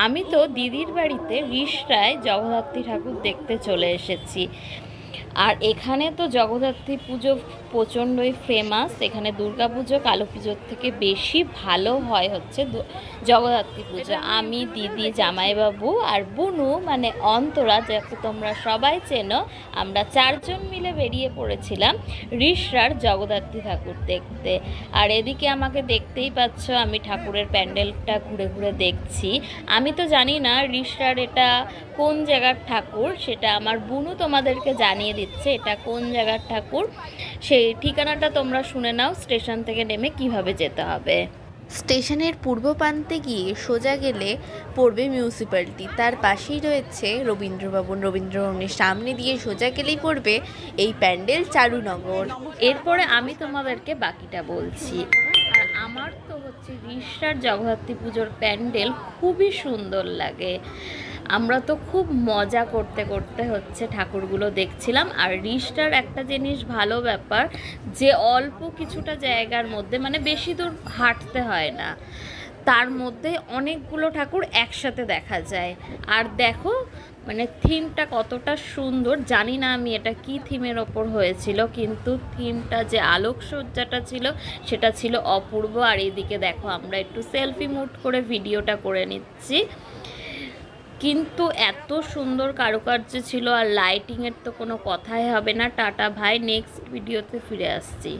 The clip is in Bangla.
আমি তো দিদির বাড়িতে রিষড়ায় জগদ্ধাত্রী ঠাকুর দেখতে চলে এসেছি। আর এখানে তো জগদ্ধাত্রী পুজো প্রচণ্ডই ফেমাস। এখানে দুর্গা পুজো কালী পুজোর থেকে বেশি ভালো হয় হচ্ছে জগদ্ধাত্রী পুজো। আমি, দিদি, জামাইবাবু আর বুনু মানে অন্তরা, যাকে তোমরা সবাই চেনো, আমরা চারজন মিলে বেরিয়ে পড়েছিলাম রিষড়ার জগদ্ধাত্রী ঠাকুর দেখতে। আর এদিকে আমাকে দেখতেই পাচ্ছ, আমি ঠাকুরের প্যান্ডেলটা ঘুরে ঘুরে দেখছি। আমি তো জানি না রিষড়ার এটা কোন জায়গার ঠাকুর, সেটা আমার বুনু তোমাদেরকে জানিয়ে দিচ্ছে এটা কোন জায়গার ঠাকুর। সেই ঠিকানাটা তোমরা শুনে নাও, স্টেশন থেকে নেমে কিভাবে যেতে হবে। স্টেশনের পূর্ব প্রান্তে গিয়ে সোজা গেলে পড়বে মিউনিসিপ্যালিটি, তার পাশেই রয়েছে রবীন্দ্রভবন। রবীন্দ্রভবনের সামনে দিয়ে সোজা গেলেই পড়বে এই প্যান্ডেল চারুনগর। এরপরে আমি তোমাদেরকে বাকিটা বলছি। আর আমার তো হচ্ছে রিষড়ার জগদ্ধাত্রী পুজোর প্যান্ডেল খুবই সুন্দর লাগে। আমরা তো খুব মজা করতে করতে হচ্ছে ঠাকুরগুলো দেখছিলাম। আর রিষড়ার একটা জিনিস ভালো ব্যাপার, যে অল্প কিছুটা জায়গার মধ্যে, মানে বেশি দূর হাঁটতে হয় না, তার মধ্যে অনেকগুলো ঠাকুর একসাথে দেখা যায়। আর দেখো মানে থিমটা কতটা সুন্দর। জানি না আমি এটা কি থিমের ওপর হয়েছিল, কিন্তু থিমটা যে আলোকসজ্জাটা ছিল সেটা ছিল অপূর্ব। আর এদিকে দেখো আমরা একটু সেলফি মুড করে ভিডিওটা করে নিচ্ছি। কিন্তু এত সুন্দর কারুকার্য ছিল, আর লাইটিংয়ের তো কোনো কথাই হবে না। টাটা ভাই, নেক্সট ভিডিওতে ফিরে আসছি।